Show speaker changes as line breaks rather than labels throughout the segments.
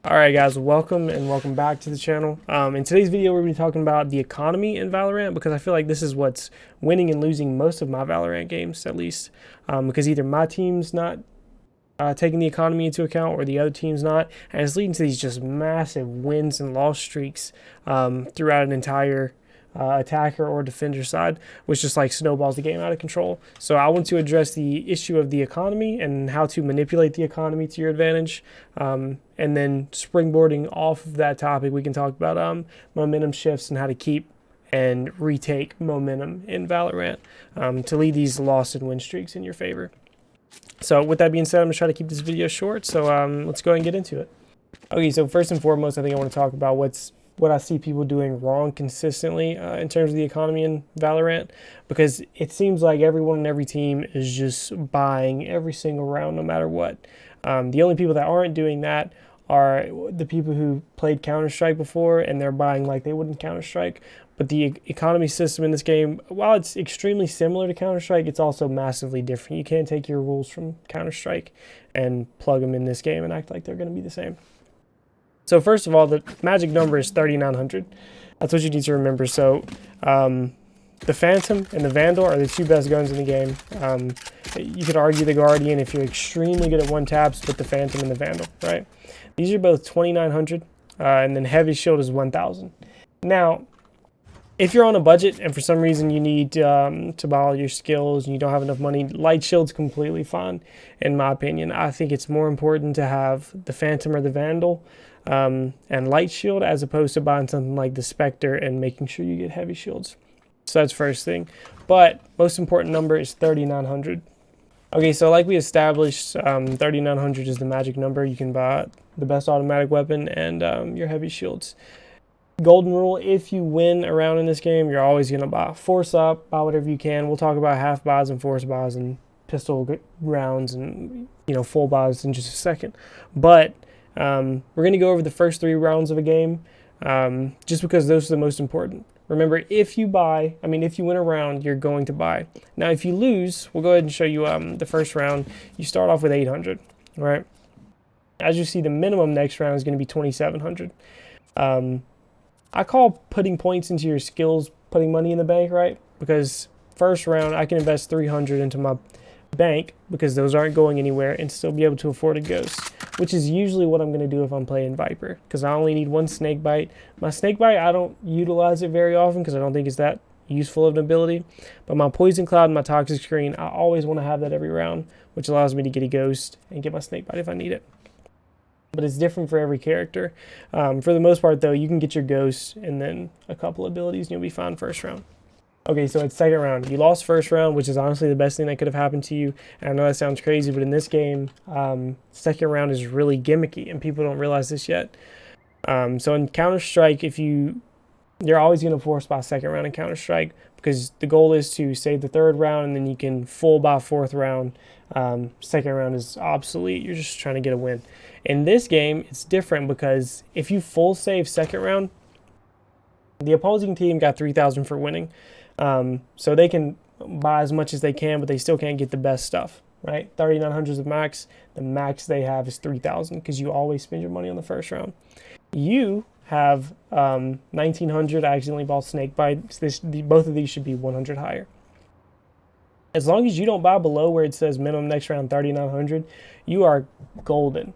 Alright guys, welcome and welcome back to the channel. In today's video we're going to be talking about the economy in Valorant, because I feel like this is what's winning and losing most of my Valorant games, at least. Because either my team's not taking the economy into account or the other team's not, and it's leading to these just massive wins and loss streaks throughout an entire attacker or defender side, which just like snowballs the game out of control. So I want to address the issue of the economy and how to manipulate the economy to your advantage. And then springboarding off of that topic, we can talk about momentum shifts and how to keep and retake momentum in Valorant to lead these loss and win streaks in your favor. So with that being said, I'm going to try to keep this video short. So let's go ahead and get into it. Okay, so first and foremost, I think I want to talk about what I see people doing wrong consistently in terms of the economy in Valorant, because it seems like everyone on every team is just buying every single round no matter what. The only people that aren't doing that are the people who played Counter-Strike before, and they're buying like they would in Counter-Strike. But the economy system in this game, while it's extremely similar to Counter-Strike, it's also massively different. You can't take your rules from Counter-Strike and plug them in this game and act like they're going to be the same. So first of all, the magic number is 3,900. That's what you need to remember. So the Phantom and the Vandal are the two best guns in the game. You could argue the Guardian if you're extremely good at one-taps, but the Phantom and the Vandal, right? These are both 2,900, and then Heavy Shield is 1,000. Now, if you're on a budget and for some reason you need to buy all your skills and you don't have enough money, Light Shield's completely fine, in my opinion. I think it's more important to have the Phantom or the Vandal and Light Shield as opposed to buying something like the Spectre and making sure you get Heavy Shields. So that's first thing. But most important number is 3,900. Okay, so like we established, 3,900 is the magic number. You can buy the best automatic weapon and your Heavy Shields. Golden rule: if you win a round in this game, you're always going to buy. Force up, buy whatever you can. We'll talk about half buys and force buys and pistol rounds and full buys in just a second. But we're going to go over the first 3 rounds of a game just because those are the most important. Remember, if you win a round, you're going to buy. Now, if you lose, we'll go ahead and show you the first round. You start off with 800, right? As you see, the minimum next round is going to be 2,700. I call putting points into your skills putting money in the bank, right? Because first round, I can invest 300 into my bank because those aren't going anywhere and still be able to afford a ghost, which is usually what I'm going to do if I'm playing Viper, because I only need 1 snake bite. My snake bite, I don't utilize it very often because I don't think it's that useful of an ability, but my poison cloud and my toxic screen, I always want to have that every round, which allows me to get a ghost and get my snake bite if I need it. But it's different for every character. For the most part though, you can get your ghost and then a couple abilities and you'll be fine first round. Okay, so it's second round. You lost first round, which is honestly the best thing that could have happened to you. And I know that sounds crazy, but in this game, second round is really gimmicky, and people don't realize this yet. So in Counter-Strike, you're always going to force buy second round in Counter-Strike because the goal is to save the third round, and then you can full buy fourth round. Second round is obsolete. You're just trying to get a win. In this game, it's different because if you full save second round, the opposing team got 3,000 for winning. So they can buy as much as they can, but they still can't get the best stuff, right? 3,900 is the max. The max they have is 3,000 because you always spend your money on the first round. You have 1,900. I accidentally bought snake bites. Both of these should be 100 higher. As long as you don't buy below where it says minimum next round 3,900, you are golden,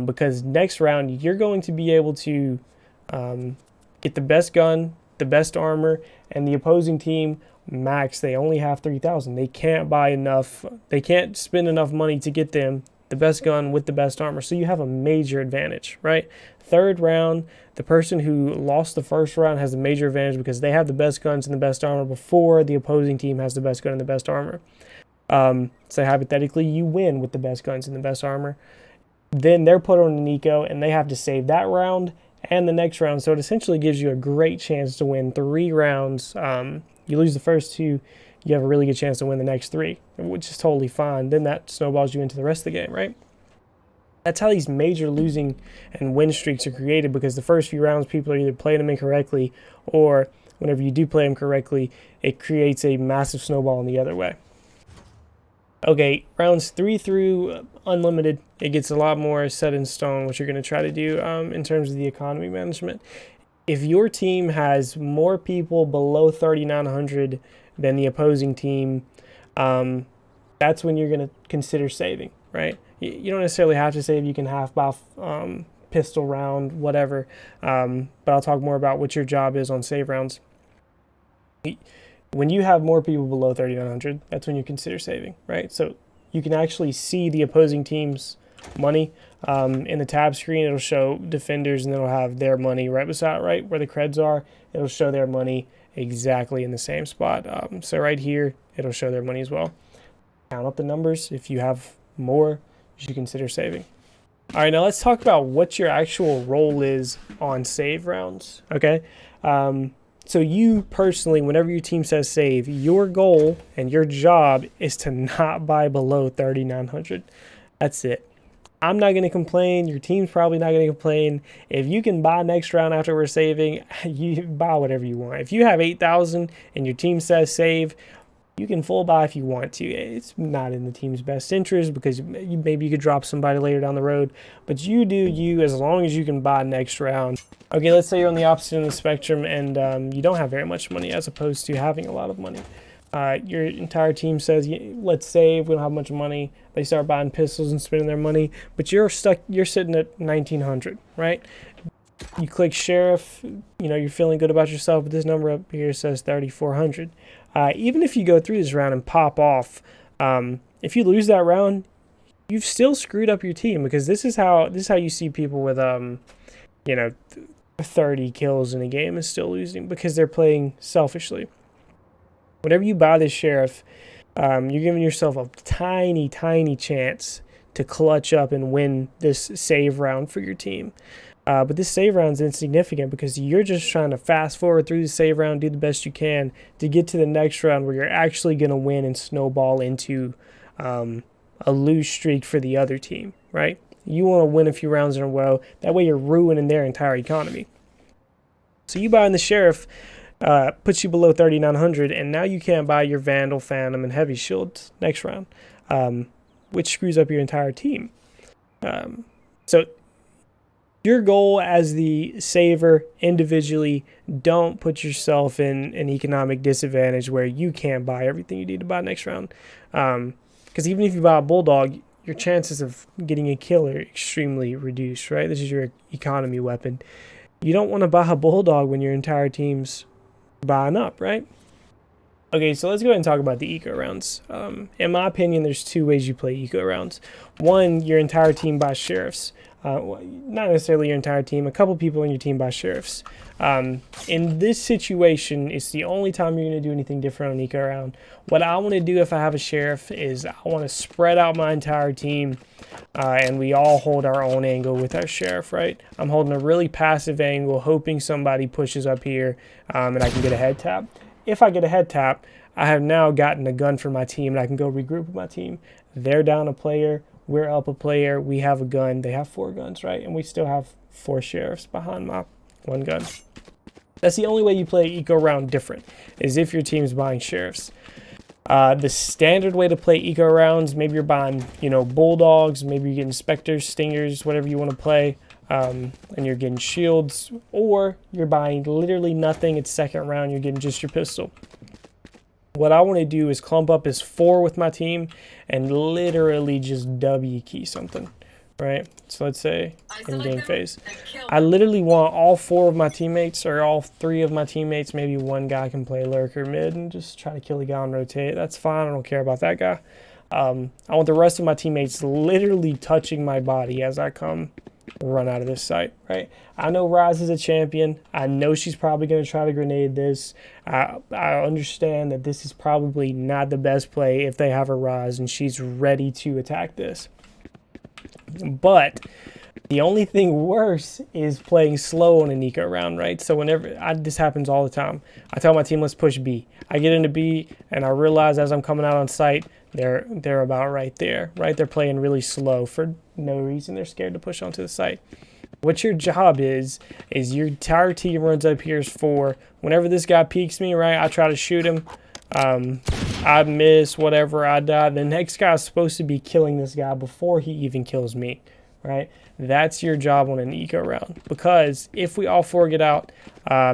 because next round you're going to be able to get the best gun, the best armor, and the opposing team max, they only have 3,000. They can't buy enough. They can't spend enough money to get them the best gun with the best armor. So you have a major advantage, right? Third round, the person who lost the first round has a major advantage because they have the best guns and the best armor before the opposing team has the best gun and the best armor. So hypothetically, you win with the best guns and the best armor. Then they're put on an eco and they have to save that round and the next round. So it essentially gives you a great chance to win 3 rounds. You lose the first 2, you have a really good chance to win the next 3, which is totally fine. Then that snowballs you into the rest of the game, right? That's how these major losing and win streaks are created, because the first few rounds people are either playing them incorrectly, or whenever you do play them correctly, it creates a massive snowball in the other way. Okay, rounds 3 through unlimited. It gets a lot more set in stone what you're going to try to do in terms of the economy management. If your team has more people below 3,900 than the opposing team, that's when you're going to consider saving, right? You don't necessarily have to save. You can half buff, pistol round, whatever. But I'll talk more about what your job is on save rounds. When you have more people below 3,900, that's when you consider saving, right? So you can actually see the opposing team's money. In the tab screen, it'll show defenders, and it'll have their money right beside, right where the creds are. It'll show their money exactly in the same spot. So right here, it'll show their money as well. Count up the numbers. If you have more, you should consider saving. All right, now let's talk about what your actual role is on save rounds, okay? So you personally, whenever your team says save, your goal and your job is to not buy below 3,900. That's it. I'm not going to complain. Your team's probably not going to complain. If you can buy next round after we're saving, you buy whatever you want. If you have 8,000 and your team says save, you can full buy if you want to. It's not in the team's best interest because maybe you could drop somebody later down the road. But you do you as long as you can buy next round. Okay, let's say you're on the opposite end of the spectrum and you don't have very much money as opposed to having a lot of money. Your entire team says, let's save, we don't have much money. They start buying pistols and spending their money, but you're sitting at 1,900, right? You click sheriff, you're feeling good about yourself, but this number up here says 3,400. Even if you go through this round and pop off, if you lose that round, you've still screwed up your team, because this is how you see people with 30 kills in a game is still losing because they're playing selfishly. Whenever you buy this sheriff, you're giving yourself a tiny, tiny chance to clutch up and win this save round for your team. But this save round is insignificant because you're just trying to fast forward through the save round, do the best you can to get to the next round where you're actually going to win and snowball into a lose streak for the other team, right? You want to win a few rounds in a row. That way you're ruining their entire economy. So you buying the sheriff puts you below 3,900, and now you can't buy your Vandal, Phantom, and Heavy Shields next round, which screws up your entire team. So your goal as the saver individually, don't put yourself in an economic disadvantage where you can't buy everything you need to buy next round. Because even if you buy a Bulldog, your chances of getting a kill are extremely reduced, right? This is your economy weapon. You don't want to buy a Bulldog when your entire team's buying up, right? Okay, so let's go ahead and talk about the eco rounds. In my opinion, there's two ways you play eco rounds. One, your entire team buys sheriffs. Not necessarily your entire team, a couple people in your team buy sheriffs. In this situation, it's the only time you're going to do anything different on eco round. What I want to do if I have a sheriff is I want to spread out my entire team, and we all hold our own angle with our sheriff, right? I'm holding a really passive angle, hoping somebody pushes up here, and I can get a head tap. If I get a head tap, I have now gotten a gun for my team, and I can go regroup with my team. They're down a player. We're up a player. We have a gun. They have 4 guns, right? And we still have 4 sheriffs behind my 1 gun. That's the only way you play eco round different, is if your team's buying sheriffs. The standard way to play eco rounds, maybe you're buying, Bulldogs, maybe you're getting Spectres, Stingers, whatever you want to play, and you're getting shields, or you're buying literally nothing. It's second round, you're getting just your pistol. What I want to do is clump up as 4 with my team and literally just W key something, right? So let's say in game phase, I literally want all 4 of my teammates, or all 3 of my teammates, maybe 1 guy can play lurker mid and just try to kill the guy and rotate. That's fine. I don't care about that guy. I want the rest of my teammates literally touching my body as I come run out of this site, right? I know Rise is a champion. I know she's probably going to try to grenade this. I understand that this is probably not the best play if they have a Rise and she's ready to attack this. But the only thing worse is playing slow on an eco round, right? So whenever this happens all the time, I tell my team, let's push B. I get into B and I realize as I'm coming out on site, they're about right there, right? They're playing really slow for no reason. They're scared to push onto the site. What your job is your entire team runs up here is 4. Whenever this guy peeks me, right, I try to shoot him. I I miss, whatever, I die, the next guy's supposed to be killing this guy before he even kills me, right? That's your job on an eco round, because if we all 4 get out,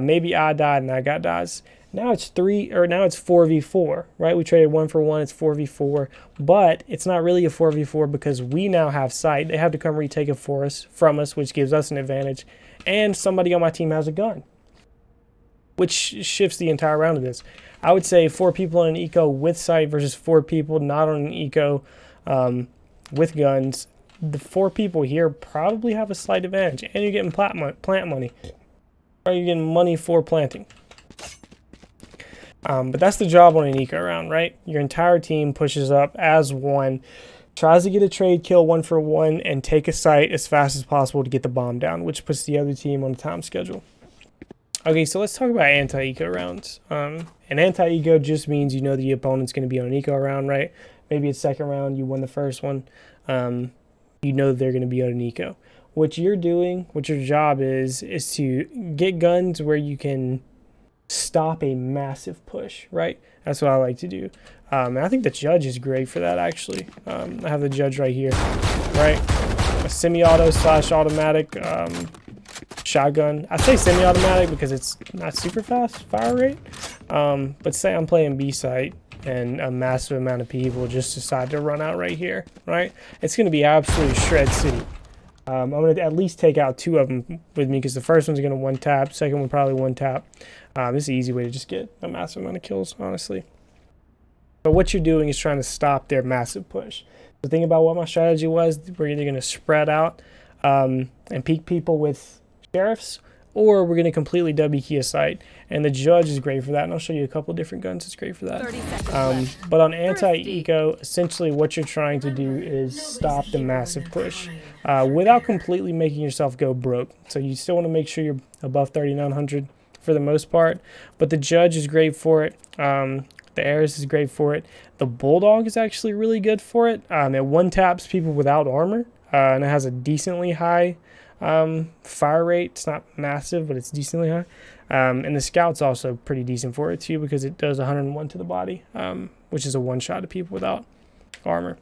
maybe I died and that guy dies. Now it's 4v4, right? We traded 1 for 1, it's 4v4, but it's not really a 4v4 because we now have sight. They have to come retake it from us, which gives us an advantage, and somebody on my team has a gun, which shifts the entire round of this. I would say 4 people on an eco with sight versus 4 people not on an eco with guns. The 4 people here probably have a slight advantage, and you're getting plant money, or you're getting money for planting. But that's the job on an eco round, right? Your entire team pushes up as one, tries to get a trade kill 1 for 1, and take a site as fast as possible to get the bomb down, which puts the other team on a time schedule. Okay, so let's talk about anti-eco rounds. An anti-eco just means you know the opponent's going to be on an eco round, right? Maybe it's second round, you won the first one. You know they're going to be on an eco. What you're doing, what your job is to get guns where you can stop a massive push, right? That's what I like to do. And I think the judge is great for that, actually. I have the judge right here, right? A semi-auto / automatic shotgun. I say semi-automatic because it's not super fast fire rate. But say I'm playing B site and a massive amount of people just decide to run out right here, right? It's going to be absolutely shred city. I'm going to at least take out 2 of them with me because the first one's going to 1-tap, second one probably 1-tap. This is an easy way to just get a massive amount of kills, honestly. But what you're doing is trying to stop their massive push. The thing about what my strategy was, we're either going to spread out and peek people with sheriffs, or we're going to completely W key a site. And the judge is great for that, and I'll show you a couple different guns that's great for that. But on anti-eco, essentially what you're trying to do is stop the massive push without completely making yourself go broke. So you still want to make sure you're above 3,900 for the most part, but the judge is great for it. The Ares is great for it. The Bulldog is actually really good for it. It 1-taps people without armor, and it has a decently high fire rate. It's not massive, but it's decently high. And the Scout's also pretty decent for it too, because it does 101 to the body, which is a 1-shot to people without armor.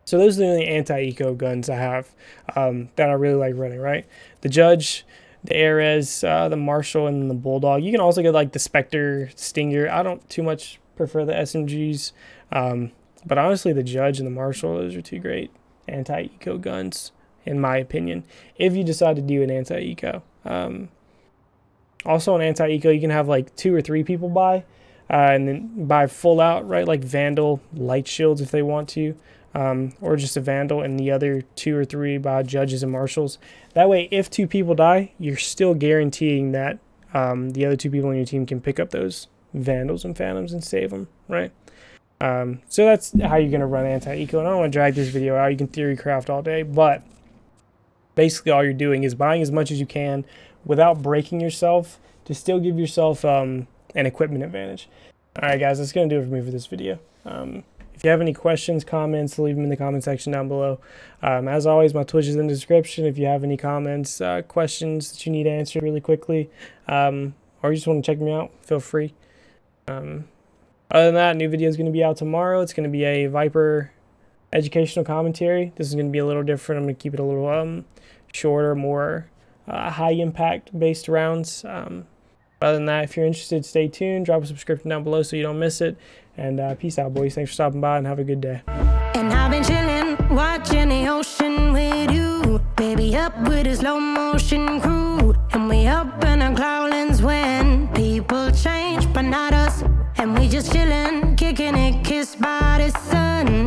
So those are the only anti-eco guns I have that I really like running, right? The Judge, the Ares, the Marshall, and the Bulldog. You can also get like the Spectre, Stinger. I don't too much prefer the SMGs, but honestly the Judge and the Marshall, those are 2 great anti-eco guns in my opinion, if you decide to do an anti-eco. Also on anti-eco, you can have like 2 or 3 people buy, and then buy full out, right? Like Vandal, light shields if they want to, or just a Vandal, and the other 2 or 3 buy Judges and Marshals. That way, if 2 people die, you're still guaranteeing that the other 2 people on your team can pick up those Vandals and Phantoms and save them, right? So that's how you're going to run anti-eco. And I don't want to drag this video out. You can theory craft all day, but basically all you're doing is buying as much as you can without breaking yourself to still give yourself an equipment advantage. All right, guys, that's going to do it for me for this video. If you have any questions, comments, leave them in the comment section down below. As always, my Twitch is in the description. If you have any comments, questions that you need answered really quickly, or you just want to check me out, feel free. Other than that, new video is going to be out tomorrow. It's going to be a Viper educational commentary. This is going to be a little different. I'm going to keep it a little shorter, more high impact based rounds. Other than that, if you're interested, stay tuned. Drop a subscription down below so you don't miss it. And peace out, boys. Thanks for stopping by, and have a good day.
And I've been chilling, watching the ocean with you. Baby, up with a slow motion crew. And we up in our cloudlands when people change, but not us. And we just chilling, kicking it, kissed by the sun.